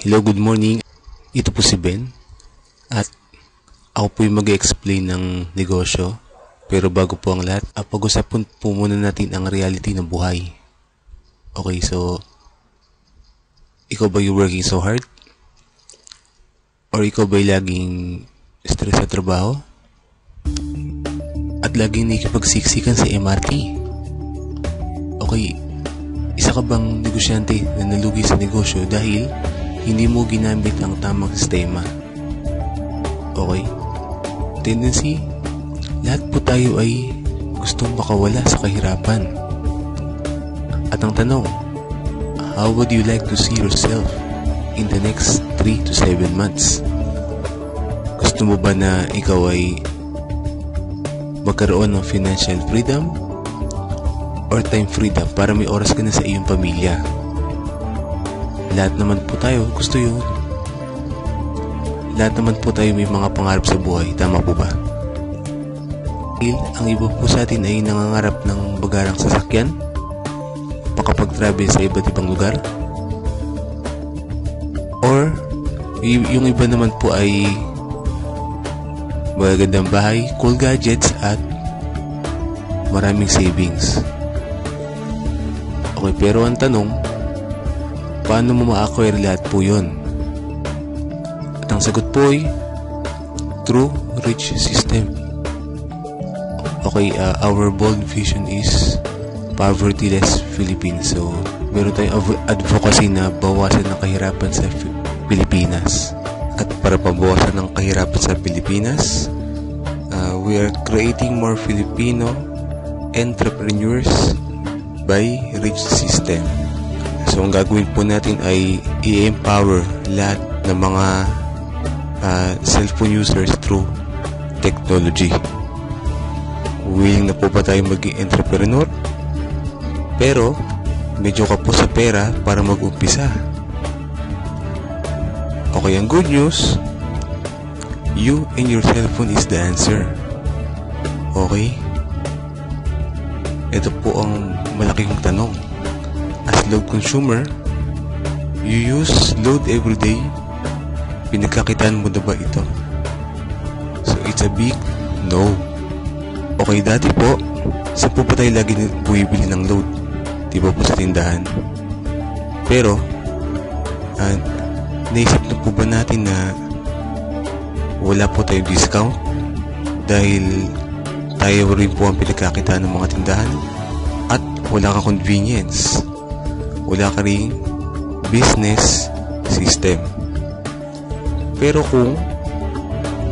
Hello, good morning. Ito po si Ben at ako po yung mag-explain ng negosyo. Pero bago po ang lahat, pag-usapan po muna natin ang reality ng buhay. Okay, so ikaw ba yung working so hard? Or ikaw ba yung laging stress sa trabaho? At laging nakikipagsiksikan sa MRT? Okay, isa ka bang negosyante na nalugi sa negosyo dahil hindi mo ginamit ang tamang sistema? Okay? Tendency, lahat po tayo ay gustong makawala sa kahirapan. At ang tanong, how would you like to see yourself in the next 3 to 7 months? Gusto mo ba na ikaw ay magkaroon ng financial freedom or time freedom para may oras ka na sa iyong pamilya? Lahat naman po tayo gusto yun. Lahat naman po tayo may mga pangarap sa buhay. Tama po ba? Ang iba po sa atin ay nangangarap ng bagarang sasakyan, makapag-travel sa iba't ibang lugar, or yung iba naman po ay magagandang bahay, cool gadgets, at maraming savings. Okay, pero ang tanong, paano mo ma-acquire lahat po yun? At ang sagot po ay through rich system. Okay, our bold vision is poverty-less Philippines. So, meron tayong advocacy na bawasan ng kahirapan sa Pilipinas. At para pabawasan ng kahirapan sa Pilipinas, we are creating more Filipino entrepreneurs by rich system. So, ang gagawin po natin ay i-empower lahat ng mga cellphone users through technology. Willing na po ba tayo maging entrepreneur? Pero, medyo ka po sa pera para mag-umpisa. Okay, ang good news, you and your cellphone is the answer. Okay? Ito po ang malaking tanong. As load consumer, you use load every day. Pinagkakitaan mo na ba ito? So, it's a big no. Okay, dati po, saan po ba tayo lagi bumibili ng load? Di ba po sa tindahan? Pero, naisip na po ba natin na wala po tayong discount dahil tayo rin po ang pinagkakitaan ng mga tindahan at wala ka convenience, wala ka rin business system. Pero kung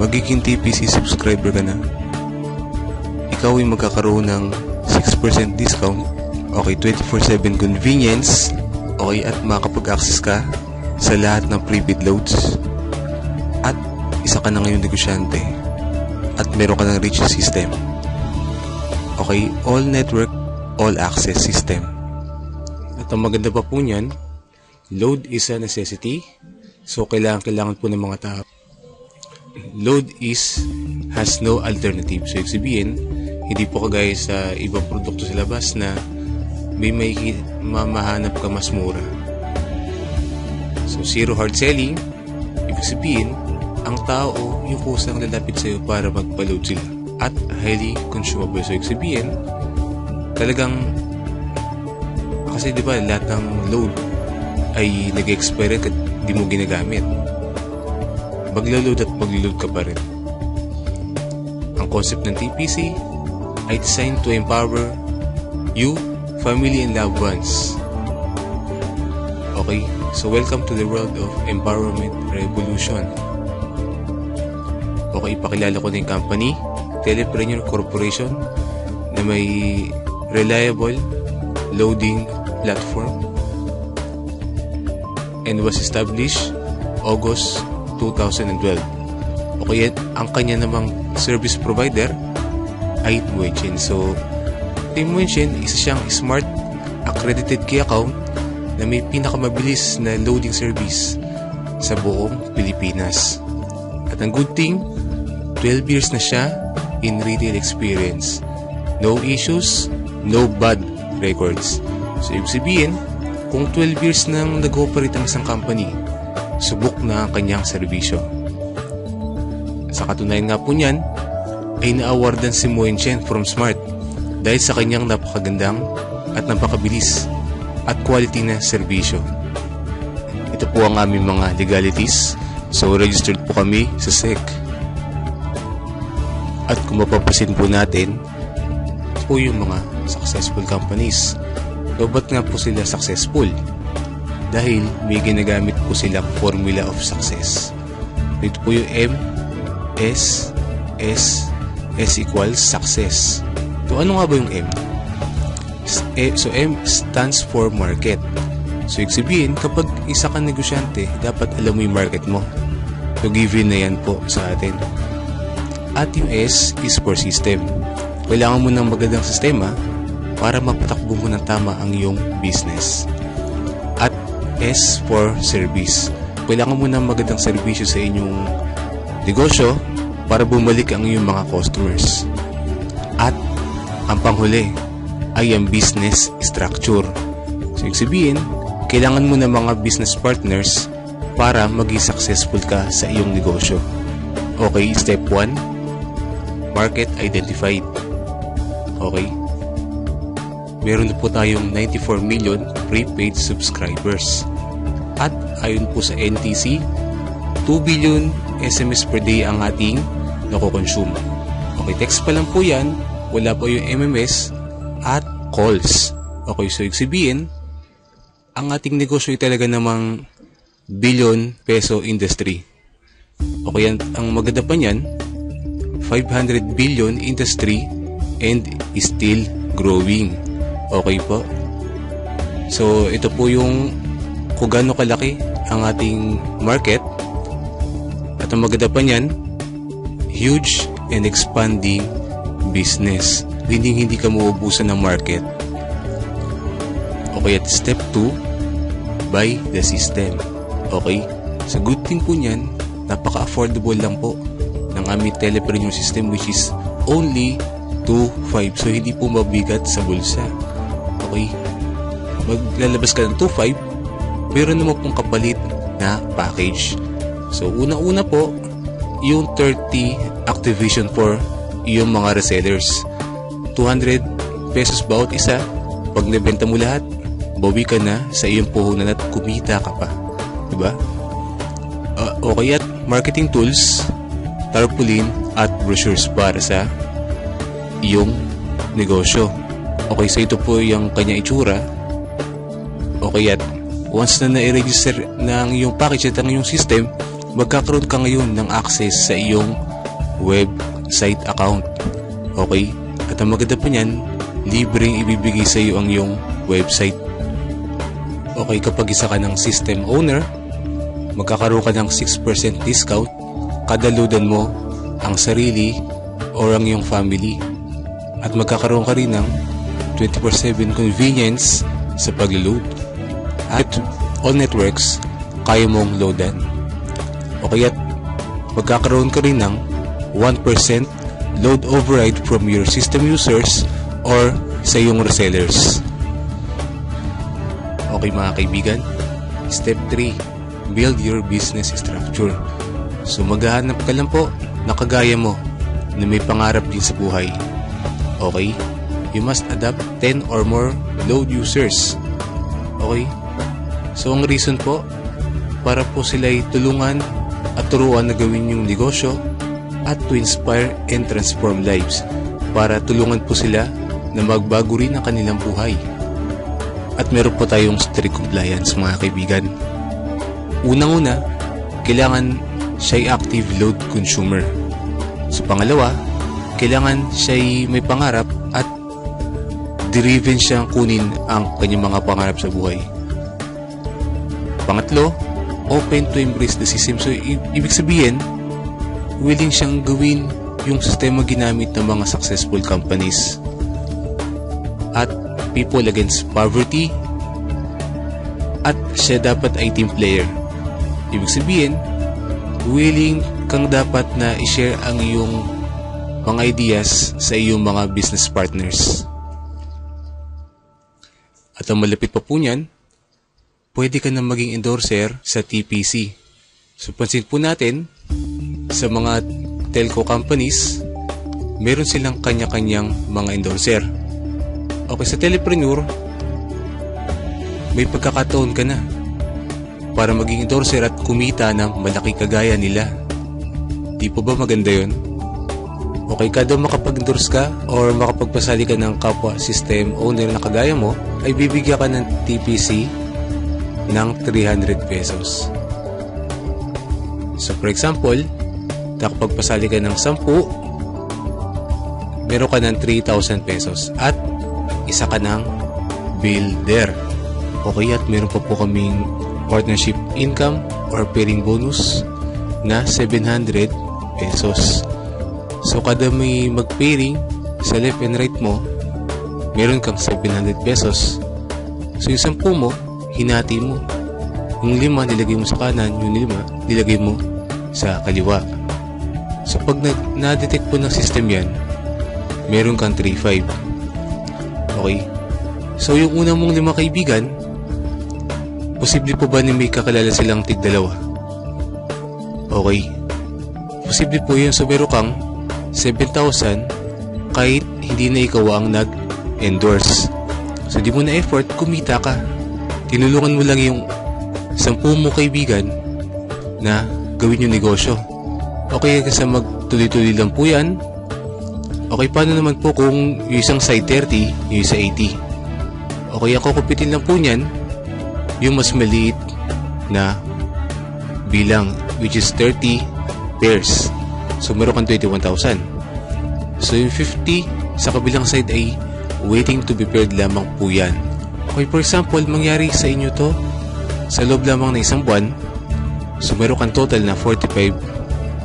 magiging TPC subscriber ka na, ikaw ay magkakaroon ng 6% discount, okay, 24/7 convenience, okay, at makakapag-access ka sa lahat ng prepaid loads, at isa ka na ngayon negosyante, at meron ka ng rich system. Okay, all network, all access system. At ang maganda pa po niyan, load is a necessity. So kailangan po ng mga tao. Load has no alternative. So ibig sabihin, hindi po kagaya sa ibang produkto sa labas na may mahanap ka mas mura. So zero hard selling, ibig sabihin, ang tao yung kusang lalapit sa'yo para magpa-load sila, at highly consumable. So ibig sabihin, talagang, kasi di ba lahat ng load ay nag-expire at di mo ginagamit. Maglo-load at maglo-load ka pa rin. Ang concept ng TPC ay designed to empower you, family, and loved ones. Okay, so welcome to the world of empowerment revolution. Okay, ipakilala ko na yung company, Telepreneur Corporation, na may reliable loading platform and was established August 2012. Okay, ang kanya namang service provider ay Muenshin. So, Muenshin, isa siyang smart accredited key account na may pinakamabilis na loading service sa buong Pilipinas. At ang good thing, 12 years na siya in retail experience. No issues, no bad records. So, ibig sabihin, kung 12 years nang nag-ooperate ang isang company, subok na ang kanyang serbisyo. Sa katunayan nga po niyan, ay na-awardan si Moen Chen from Smart dahil sa kanyang napakagandang at napakabilis at quality na serbisyo. Ito po ang aming mga legalities. So registered po kami sa SEC. At kung mapapasin po natin po yung mga successful companies. So ba't nga po sila successful? Dahil may ginagamit po silang formula of success. Ito po yung M, S, S, S equals success. So ano nga ba yung M? So M stands for market. So ibig sabihin, kapag isa kang negosyante, dapat alam mo yung market mo. So given na yan po sa atin. At yung S is for system. Kailangan mo ng magandang sistema para mapatakbo mo ng tama ang iyong business. At S for service. Kailangan mo ng magandang serbisyo sa inyong negosyo para bumalik ang iyong mga customers. At ang panghuli ay ang business structure. So ibig sabihin, kailangan mo ng mga business partners para maging successful ka sa iyong negosyo. Okay, step 1, market identified. Okay, meron na po tayong 94 million prepaid subscribers. At ayon po sa NTC, 2 billion SMS per day ang ating nako-consume. Okay, text pa lang po yan, wala po yung MMS at calls. Okay, so ibig sabihin, ang ating negosyo ay talaga namang billion peso industry. Okay, ang maganda pa niyan, 500 billion industry and still growing. Okay po. So ito po yung kung gaano kalaki ang ating market. At ang maganda pa niyan, huge and expanding business. Hindi ka mauubusan ng market. Okay, at step 2, buy the system. Okay, so good thing po niyan, napaka-affordable lang po ng aming telepreneur system, which is only 2.5. So hindi po mabigat sa bulsa. Okay, maglalabas ka ng 2.5, meron naman pong kapalit na package. So una-una po, yung 30 activation for yung mga resellers. 200 pesos bawat isa. Pag nabenta mo lahat, bawi ka na sa iyong puhunan at kumita ka pa. Diba? Okay, at marketing tools, tarpaulin at brochures para sa iyong negosyo. Okay, so ito po yung kanya itsura. Okay, at once na na-register ng iyong package at ang iyong system, magkakaroon ka ngayon ng access sa iyong website account. Okay, at ang maganda pa niyan, libreng ibibigay sa iyo ang iyong website. Okay, kapag isa ka ng system owner, magkakaroon ka ng 6% discount kada loadan mo ang sarili or ang iyong family. At magkakaroon ka rin ng 24/7 convenience sa pag-load. At all networks, kaya mong loadan. Okay, at magkakaroon ka rin ng 1% load override from your system users or sa iyong resellers. Okay mga kaibigan, step 3, build your business structure. So maghahanap ka lang po na kagaya mo na may pangarap din sa buhay. Okay, you must adopt 10 or more load users. Okay, so ang reason po, para po sila'y tulungan at turuan na gawin yung negosyo at to inspire and transform lives, para tulungan po sila na magbago rin ang kanilang buhay. At meron po tayong strict compliance mga kaibigan. Unang-una, kailangan siya'y active load consumer. So pangalawa, kailangan siya'y may pangarap at driven siyang kunin ang kanyang mga pangarap sa buhay. Pangatlo, open to embrace the system. So ibig sabihin, willing siyang gawin yung sistema ginamit ng mga successful companies. At people against poverty, at siya dapat ay team player. Ibig sabihin, willing kang dapat na i-share ang iyong mga ideas sa iyong mga business partners. At ang malapit pa po niyan, pwede ka na maging endorser sa TPC. So pansin po natin, sa mga telco companies, meron silang kanya-kanyang mga endorser. Okay, sa telepreneur, may pagkakataon ka na para maging endorser at kumita ng malaki kagaya nila. Di po ba maganda yun? Okay, kada makapag-endorse ka or makapagpasali ka ng kapwa system owner na kagaya mo, ay bibigyan ka ng TPC ng 300 pesos. So for example, nakapagpasali ka ng 10, meron ka ng 3,000 pesos at isa ka ng builder. Okay, at meron pa po kaming partnership income or pairing bonus na 700 pesos. So kada may mag-pairing sa left and right mo, meron kang 700 pesos. So yung 10 mo, hinati mo. Yung 5 nilagay mo sa kanan, yung 5 nilagay mo sa kaliwa. So pag na-detect po ng system yan, meron kang 3,500. Okay. So yung una mong 5 kaibigan, posible po ba na may kakalala silang tig-2? Okay. Posible po yun. So meron kang 7,000 kahit hindi na ikaw ang nag-endorse. So di mo na effort, kumita ka. Tinulungan mo lang yung 10 mo kaibigan na gawin yung negosyo. Okay, kasi magtuloy-tuloy lang po yan. Okay, paano naman po kung yung isang side 30, yung isa 80? Okay, ang kukupitin lang po niyan yung mas maliit na bilang, which is 30 pairs. So meron kang 21,000. So yung 50 sa kabilang side ay waiting to be paired lamang po yan. Okay, for example, mangyari sa inyo to sa loob lamang ng isang buwan. So meron kang total na 45,500.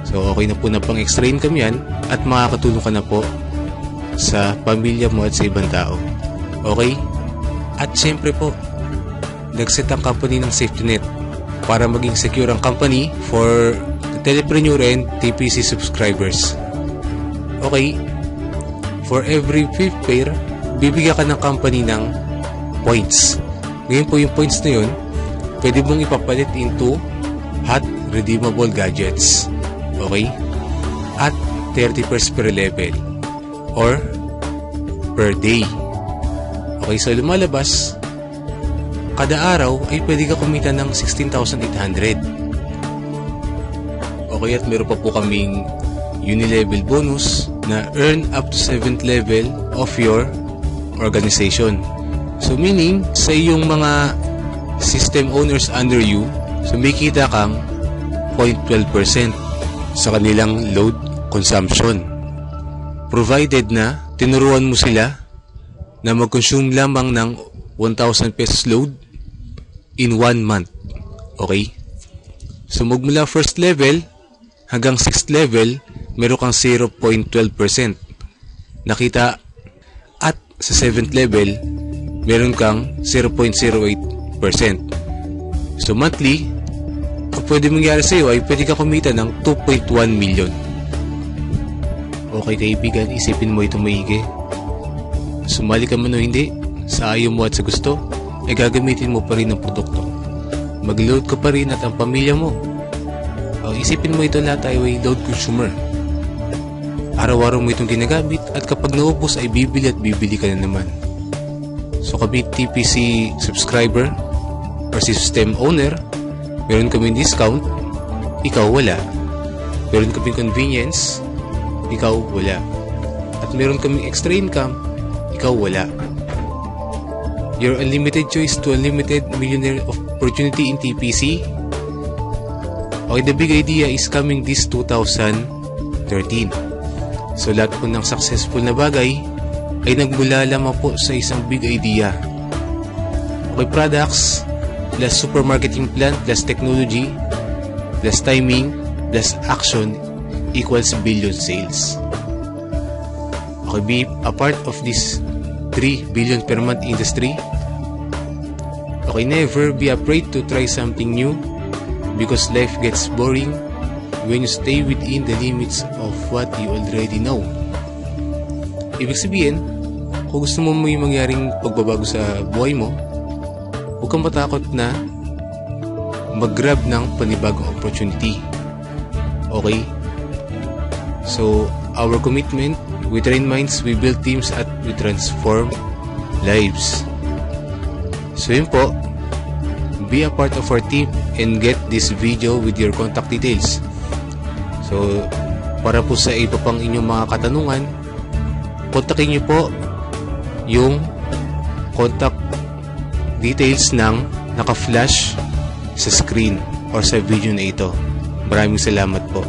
So okay na po na pang extra income yan at makakatulong ka na po sa pamilya mo at sa ibang tao. Okay? At syempre po, nag-set ang company ng safety net para maging secure ang company for the telepreneur and TPC subscribers. Okay? For every 5th pair, bibigyan ka ng company ng points. Ngayon po yung points na yun, pwede mong ipapalit into hot redeemable gadgets. Okay? At 30 pairs per level or per day. Okay, so lumalabas, kada araw ay pwede ka kumita ng 16,800. Okay, at meron pa po kaming uni-level bonus na earn up to 7th level of your organization. So meaning, sa iyong mga system owners under you, so may kita kang 0.12% sa kanilang load consumption. Provided na tinuruan mo sila na mag-consume lamang ng 1,000 pesos load in 1 month. Okay? So magmula first level hanggang 6th level, meron kang 0.12% nakita, at sa 7th level, meron kang 0.08%. So monthly, ang pwede mangyari sa iyo ay pwede ka kumita ng 2.1 million. Okay kaibigan, isipin mo ito maigi. Sumali ka man o hindi, sa ayaw mo at sa gusto, ay gagamitin mo pa rin ang produkto. Mag-load ka pa rin at ang pamilya mo. O, isipin mo ito, lahat tayo ay load consumer. Araw-araw mo itong ginagamit at kapag naubos ay bibili at bibili ka na naman. So kami TPC subscriber or system owner, meron kaming discount, ikaw wala. Meron kaming convenience, ikaw wala. At meron kaming extra income, ikaw wala. Your unlimited choice to unlimited millionaire opportunity in TPC. Okay, the big idea is coming this 2013. So lahat po ng successful na bagay ay nagmula lamang po sa isang big idea. Okay, products plus supermarketing plan plus technology plus timing plus action equals billion sales. Okay, be a part of this 3 billion per month industry. Okay, never be afraid to try something new because life gets boring when you stay within the limits of what you already know. Ibig sabihin, kung gusto mo may mangyaring pagbabago sa buhay mo, huwag kang matakot na mag-grab ng panibagong opportunity. Okay? So, our commitment, we train minds, we build teams, at we transform lives. So yun po, be a part of our team and get this video with your contact details. So, para po sa iba pang inyong mga katanungan, kontakin nyo po yung contact details ng naka-flash sa screen or sa video na ito. Maraming salamat po.